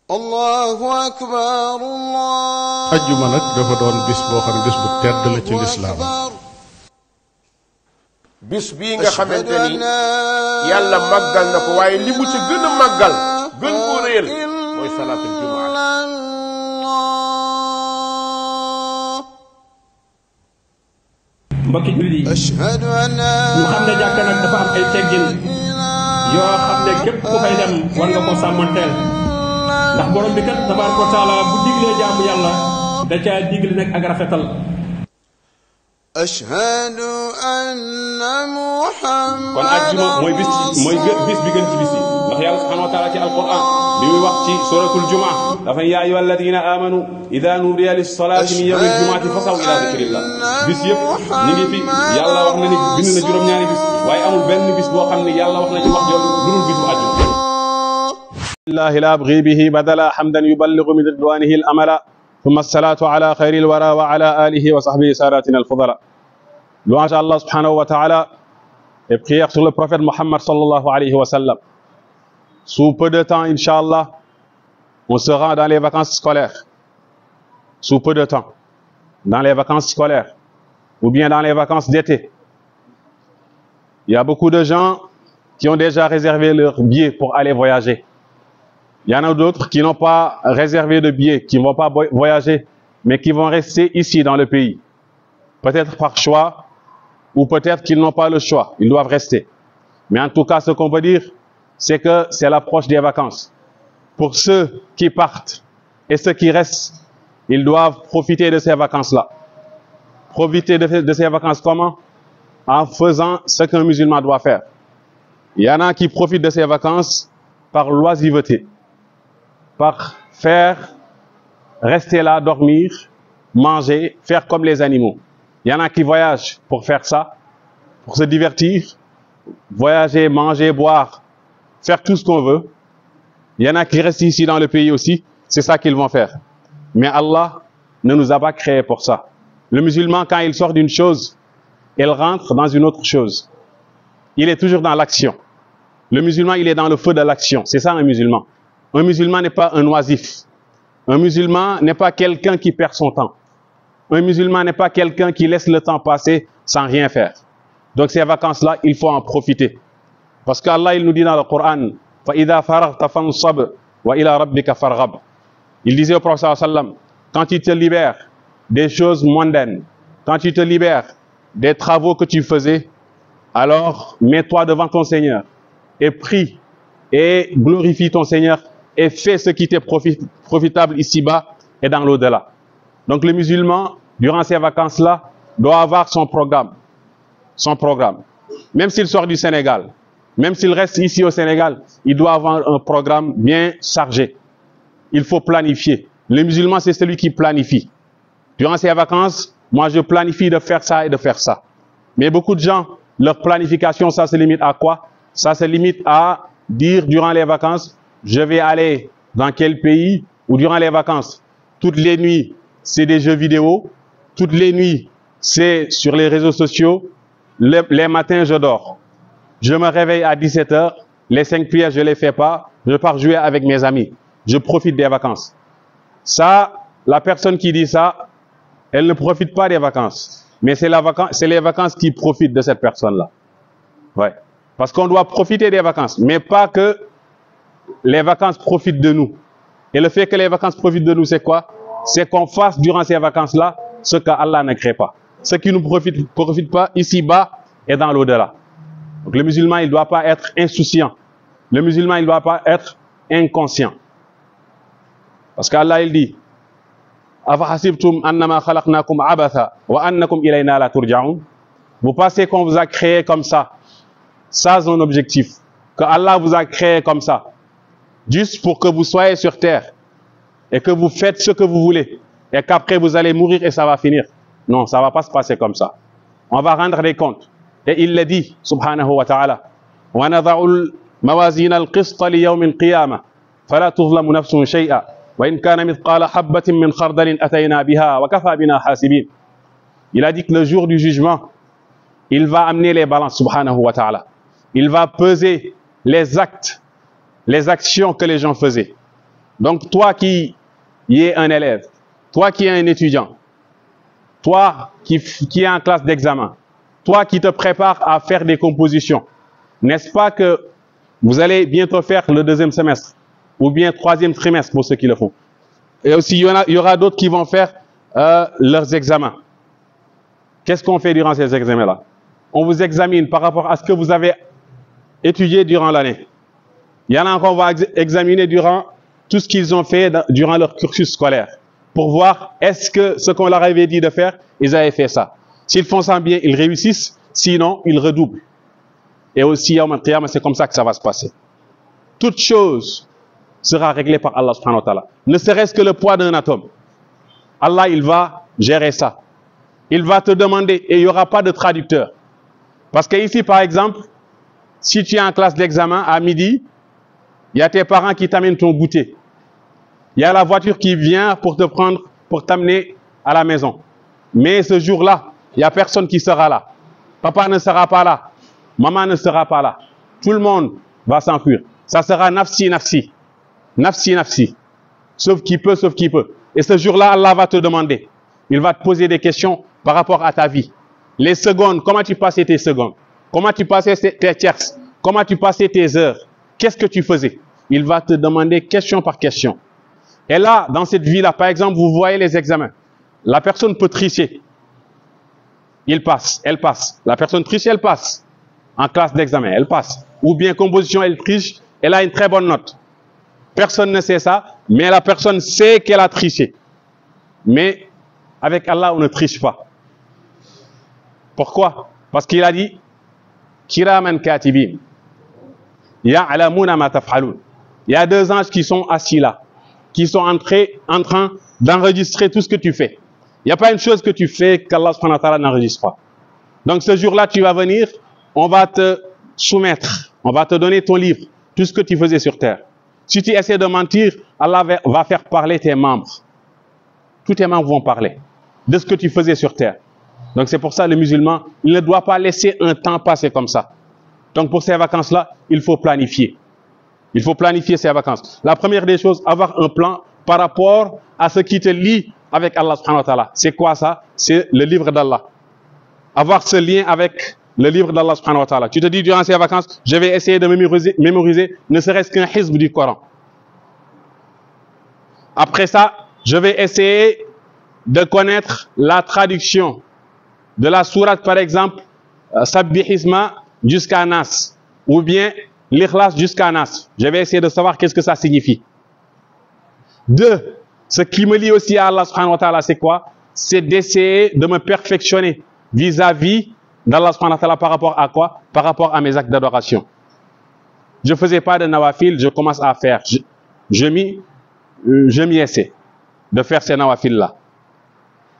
Allahu akbar Allah. ajjuma nag dafa doon bis boo xam ne bis bu tedd la ci lislaam. bis bii nga xamante ni yàlla màggal na ko waaye li mu ci gën a màggal gën koo réel mooy salaatul jumaa. mbokki jullit yi ñu xam ne jàkka nag dafa am ay teggin yoo xam ne képp ku fay dem war nga ko sàmmanteel ndax borom bi kat tabaaraka wa taala bu diglee jaamu yàlla da caa digle nag ak rafetal. ashhadu anna Muhammad. kon àjjuma mooy bis bi gën ci bis yi ndax yàlla subhanahu wa taala ci alquran bi muy wax ci suratul jumaa dafa yaa ayyuha alladina amanu ida nudiya lis salati min yawmil jumaati fasaw ila zikrillah bis yëpp ñu ngi fi yàlla wax na ni bind na juróom-ñaari bis waaye amul benn bis boo xam ne yàlla wax na ci wax jooju lu dul bisu àjjuma. lillahi la abghi bihi badala hamdan yuballighu min ridwanihi al amala thumma as-salatu ala khayril wara wa ala alihi wa sahbihi sadatina al fudala. Louange à Allah subhanahu wa ta'ala et prière sur le prophète Mohammed sallallahu alayhi wa sallam. Sous peu de temps, Inch'Allah, on sera dans les vacances scolaires. Sous peu de temps, dans les vacances scolaires ou bien dans les vacances d'été. Il y a beaucoup de gens qui ont déjà réservé leur billet pour aller voyager. Il y en a d'autres qui n'ont pas réservé de billet, qui ne vont pas voyager, mais qui vont rester ici dans le pays. Peut-être par choix, ou peut-être qu'ils n'ont pas le choix, ils doivent rester. Mais en tout cas, ce qu'on peut dire, c'est que c'est l'approche des vacances. Pour ceux qui partent et ceux qui restent, ils doivent profiter de ces vacances-là. Profiter de ces vacances comment? En faisant ce qu'un musulman doit faire. Il y en a qui profitent de ces vacances par loisiveté, par rester là, dormir, manger, faire comme les animaux. Il y en a qui voyagent pour faire ça, pour se divertir, voyager, manger, boire, faire tout ce qu'on veut. Il y en a qui restent ici dans le pays aussi, c'est ça qu'ils vont faire. Mais Allah ne nous a pas créés pour ça. Le musulman, quand il sort d'une chose, il rentre dans une autre chose. Il est toujours dans l'action. Le musulman, il est dans le feu de l'action. C'est ça un musulman. Un musulman n'est pas un oisif. Un musulman n'est pas quelqu'un qui perd son temps. Un musulman n'est pas quelqu'un qui laisse le temps passer sans rien faire. Donc ces vacances-là, il faut en profiter. Parce qu'Allah, il nous dit dans le Coran, فَإِذَا فَرَغْتَ فَانصَبْ وَإِلَى رَبِّكَ فَارْغَبْ. Il disait au prophète sallam, quand tu te libères des choses mondaines, quand tu te libères des travaux que tu faisais, alors mets-toi devant ton Seigneur et prie et glorifie ton Seigneur et fais ce qui t'est profitable ici-bas et dans l'au-delà. Donc le musulman, durant ces vacances-là, doit avoir son programme. Son programme. Même s'il sort du Sénégal, même s'il reste ici au Sénégal, il doit avoir un programme bien chargé. Il faut planifier. Le musulman, c'est celui qui planifie. Durant ces vacances, moi je planifie de faire ça et de faire ça. Mais beaucoup de gens, leur planification, ça se limite à quoi? Ça se limite à dire durant les vacances, je vais aller dans quel pays, ou durant les vacances, toutes les nuits, c'est des jeux vidéo. Toutes les nuits, c'est sur les réseaux sociaux. Les matins, je dors. Je me réveille à 17 h. Les 5 prières, je ne les fais pas. Je pars jouer avec mes amis. Je profite des vacances. Ça, la personne qui dit ça, elle ne profite pas des vacances. Mais c'est les vacances qui profitent de cette personne-là. Ouais. Parce qu'on doit profiter des vacances. Mais pas que les vacances profitent de nous. Et le fait que les vacances profitent de nous, c'est quoi? C'est qu'on fasse durant ces vacances-là ce qu'Allah ne crée pas. Ce qui ne profite pas ici-bas et dans l'au-delà. Donc le musulman, il ne doit pas être insouciant. Le musulman, il ne doit pas être inconscient. Parce qu'Allah, il dit أَفَحَسِبْتُمْ أَنَّمَا خَلَقْنَاكُمْ عَبَثًا وَأَنَّكُمْ إِلَيْنَا لَا تُرْجَعُونَ. Vous pensez qu'on vous a créé comme ça, sans un objectif. Que Allah vous a créé comme ça, juste pour que vous soyez sur terre et que vous faites ce que vous voulez et qu'après vous allez mourir et ça va finir. Non, ça ne va pas se passer comme ça. On va rendre des comptes. Et il le dit, subhanahu wa ta'ala, وَنَضَعُ الْمَوَازِينَ الْقِسْطَ لِيَوْمِ الْقِيَامَةِ فَلَا تُظْلَمُ نَفْسٌ شَيْئًا وَإِنْ كَانَ مِثْقَالَ حَبَّةٍ مِّنْ خَرْدَلٍ أَتَيْنَا بِهَا وَكَفَى بِنَا حَاسِبِينَ. Il a dit que le jour du jugement, il va amener les balances, subhanahu wa ta'ala. Il va peser les actes, les actions que les gens faisaient. Donc toi qui es un élève, toi qui es un étudiant, toi qui es en classe d'examen, toi qui te prépares à faire des compositions, n'est-ce pas que vous allez bientôt faire le 2e semestre ou bien 3e trimestre pour ceux qui le font. Et aussi, il y aura d'autres qui vont faire leurs examens. Qu'est-ce qu'on fait durant ces examens-là? On vous examine par rapport à ce que vous avez étudié durant l'année. Il y en a qu'on va examiner durant tout ce qu'ils ont fait durant leur cursus scolaire pour voir est-ce que ce qu'on leur avait dit de faire, ils avaient fait ça. S'ils font ça bien, ils réussissent, sinon ils redoublent. Et aussi, c'est comme ça que ça va se passer. Toute chose sera réglée par Allah subhanahu wa ta'ala. Ne serait-ce que le poids d'un atome. Allah, il va gérer ça. Il va te demander, et il n'y aura pas de traducteur. Parce que ici, par exemple, si tu es en classe d'examen à midi, il y a tes parents qui t'amènent ton goûter. Il y a la voiture qui vient pour te prendre, pour t'amener à la maison. Mais ce jour-là, il n'y a personne qui sera là. Papa ne sera pas là. Maman ne sera pas là. Tout le monde va s'enfuir. Ça sera nafsi, nafsi. Nafsi, nafsi. Sauf qui peut, sauf qui peut. Et ce jour-là, Allah va te demander. Il va te poser des questions par rapport à ta vie. Les secondes, comment tu passais tes secondes? Comment tu passais tes tierces? Comment tu passais tes heures? Qu'est-ce que tu faisais? Il va te demander question par question. Et là, dans cette vie-là, par exemple, vous voyez les examens. La personne peut tricher. Il passe, elle passe. La personne triche, elle passe. En classe d'examen, elle passe. Ou bien composition, elle triche, elle a une très bonne note. Personne ne sait ça, mais la personne sait qu'elle a triché. Mais avec Allah, on ne triche pas. Pourquoi? Parce qu'il a dit Kiraman katibin. Ya'lamuna ma taf'alun. Il y a 2 anges qui sont assis là, qui sont en train d'enregistrer tout ce que tu fais. Il n'y a pas une chose que tu fais qu'Allah subhanahu wa ta'ala n'enregistre pas. Donc ce jour-là, tu vas venir, on va te soumettre, on va te donner ton livre, tout ce que tu faisais sur terre. Si tu essaies de mentir, Allah va faire parler tes membres. Tous tes membres vont parler de ce que tu faisais sur terre. Donc c'est pour ça le musulman, il ne doit pas laisser un temps passer comme ça. Donc pour ces vacances-là, il faut planifier. Il faut planifier ses vacances. La première des choses, avoir un plan par rapport à ce qui te lie avec Allah subhanahu wa ta'ala. C'est quoi ça? C'est le livre d'Allah. Avoir ce lien avec le livre d'Allah subhanahu wa ta'ala. Tu te dis durant ces vacances, je vais essayer de mémoriser ne serait-ce qu'un hizb du Coran. Après ça, je vais essayer de connaître la traduction de la sourate, par exemple, Sabbihisma jusqu'à Nas, ou bien l'Ikhlas jusqu'à Nas. Je vais essayer de savoir qu'est-ce que ça signifie. 2, ce qui me lie aussi à Allah subhanahu wa ta'ala, c'est quoi? C'est d'essayer de me perfectionner vis-à-vis d'Allah subhanahu wa ta'ala par rapport à quoi? Par rapport à mes actes d'adoration. Je ne faisais pas de nawafil, je commence à faire. Je m'y essaie de faire ces nawafils-là.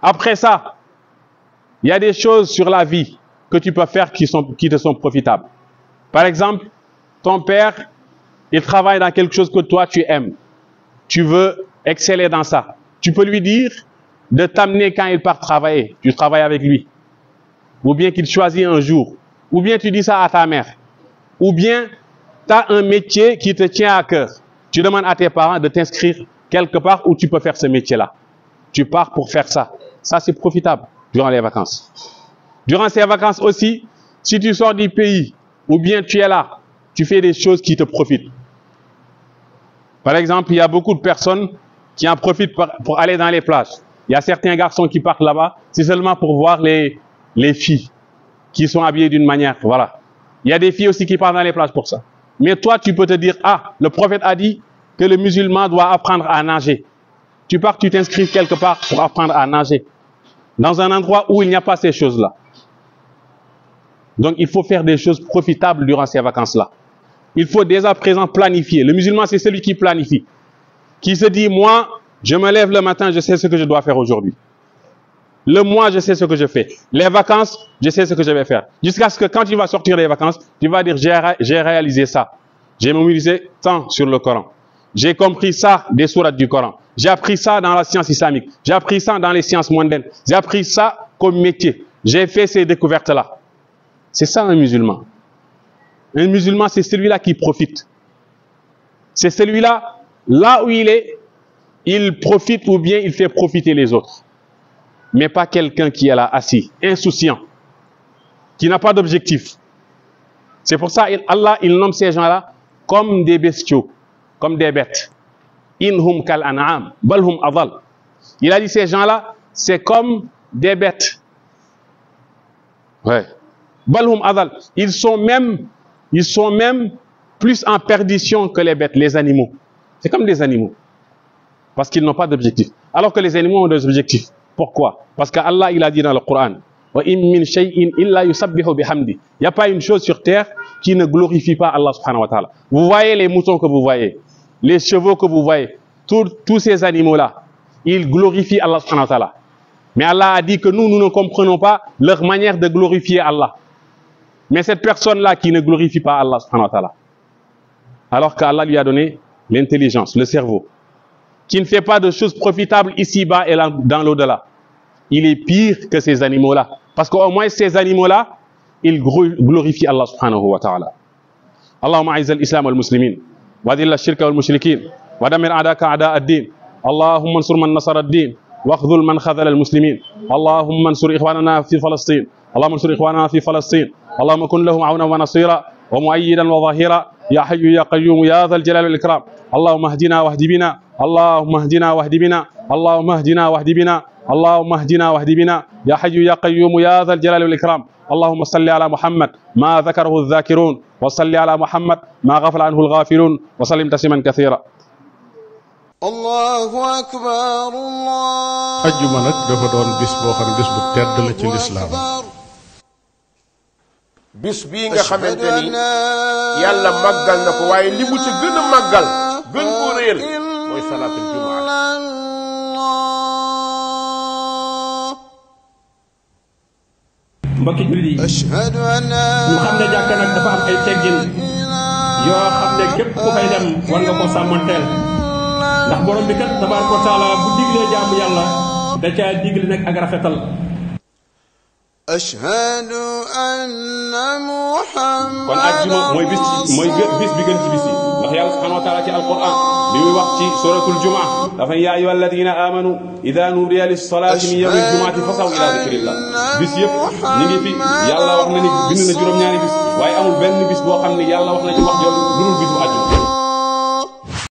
Après ça, il y a des choses sur la vie que tu peux faire qui te sont profitables. Par exemple, ton père, il travaille dans quelque chose que toi, tu aimes. Tu veux exceller dans ça. Tu peux lui dire de t'amener quand il part travailler. Tu travailles avec lui. Ou bien qu'il choisit un jour. Ou bien tu dis ça à ta mère. Ou bien tu as un métier qui te tient à cœur. Tu demandes à tes parents de t'inscrire quelque part où tu peux faire ce métier-là. Tu pars pour faire ça. Ça, c'est profitable durant les vacances. Durant ces vacances aussi, si tu sors du pays, ou bien tu es là, tu fais des choses qui te profitent. Par exemple, il y a beaucoup de personnes qui en profitent pour aller dans les plages. Il y a certains garçons qui partent là-bas, c'est seulement pour voir les filles qui sont habillées d'une manière, voilà. Il y a des filles aussi qui partent dans les plages pour ça. Mais toi, tu peux te dire, ah, le prophète a dit que le musulman doit apprendre à nager. Tu pars, tu t'inscris quelque part pour apprendre à nager. Dans un endroit où il n'y a pas ces choses-là. Donc, il faut faire des choses profitables durant ces vacances-là. Il faut dès à présent planifier. Le musulman, c'est celui qui planifie. Qui se dit, moi, je me lève le matin, je sais ce que je dois faire aujourd'hui. Le mois, je sais ce que je fais. Les vacances, je sais ce que je vais faire. Jusqu'à ce que quand tu vas sortir des vacances, tu vas dire, j'ai réalisé ça. J'ai mémorisé tant sur le Coran. J'ai compris ça des sourates du Coran. J'ai appris ça dans la science islamique. J'ai appris ça dans les sciences mondaines. J'ai appris ça comme métier. J'ai fait ces découvertes-là. C'est ça un musulman. Un musulman, c'est celui-là qui profite. C'est celui-là là où il est, il profite ou bien il fait profiter les autres. Mais pas quelqu'un qui est là assis, insouciant, qui n'a pas d'objectif. C'est pour ça Allah, il nomme ces gens-là comme des bestiaux, comme des bêtes. Inhum kal an'am, balhum adal. Il a dit ces gens-là, c'est comme des bêtes. Ouais. Balhum adal. Ils sont même plus en perdition que les bêtes, les animaux. C'est comme des animaux. Parce qu'ils n'ont pas d'objectif. Alors que les animaux ont des objectifs. Pourquoi? Parce qu'Allah, il a dit dans le Coran, il n'y a pas une chose sur terre qui ne glorifie pas Allah subhanahu wa ta'ala. Vous voyez les moutons que vous voyez, les chevaux que vous voyez, tous ces animaux-là, ils glorifient Allah subhanahu wa ta'ala. Mais Allah a dit que nous ne comprenons pas leur manière de glorifier Allah. Mais cette personne-là qui ne glorifie pas Allah subhanahu wa ta'ala, alors qu'Allah lui a donné l'intelligence, le cerveau, qui ne fait pas de choses profitables ici-bas et dans l'au-delà, il est pire que ces animaux-là. Parce qu'au moins ces animaux-là, ils glorifient Allah subhanahu wa ta'ala. Allahumma a'izz al-islam wal-muslimin, wa adhill ash-shirka wal-mushrikin, wa damir a'daka a'da ad-din. Allahumma ansur man nasara ad-din, wa khudhul man khadhala al-muslimin. Allahumma ansur ikhwanana fi Falastin. Allahumma ansur ikhwanana fi Falastin. Allahumma kun lahum 'awnan wa nasira wa mu'ayyidan wa dhahira. Ya hayyu ya qayyum ya dhal jalali wal ikram. Allahumma ihdina wahdi bina. Allahumma ihdina wahdi bina. Allahumma ihdina wahdi bina. اللهم اهدنا واهد بنا يا حي يا قيوم يا ذا الجلال والإكرام. اللهم صل على محمد ما ذكره الذاكرون وصل على محمد ما غفل عنه الغافلون وسلم تسليما كثيرا. الله أكبر الله. ajjuma nag dafa doon bis boo xam ne bis bu tedd la ci lislaam. bis bii nga xamante ni yàlla màggal na ko waaye li mu ci gën a màggal gën koo réel mooy salaatul jumaa. mbokki jullit yi ñu xam ne jàkka nag dafa am ay teggin yoo xam ne képp ku fay dem war nga ko sàmmanteel ndax borom bi kat tabaaraka wa taala bu diglee jaamu yàlla da caa digle nag ak rafetal. ashhadu anna muhammad kon àjjuma mooy bis bi gën ci bis yi ndax yàlla subhanahu wa taala ci alquran bi muy wax ci suratul jumaa dafa yaa ayyuha alladina amanu ida nudiya lissalati min yawmi aljumaati fasaw ila dikrillah. bis yëpp ñi ngi fi yàlla wax na ni bind na juróom-ñaari bis waaye amul benn bis boo xam ni yàlla wax na ci wax jooju lu dul bisu àjjuma.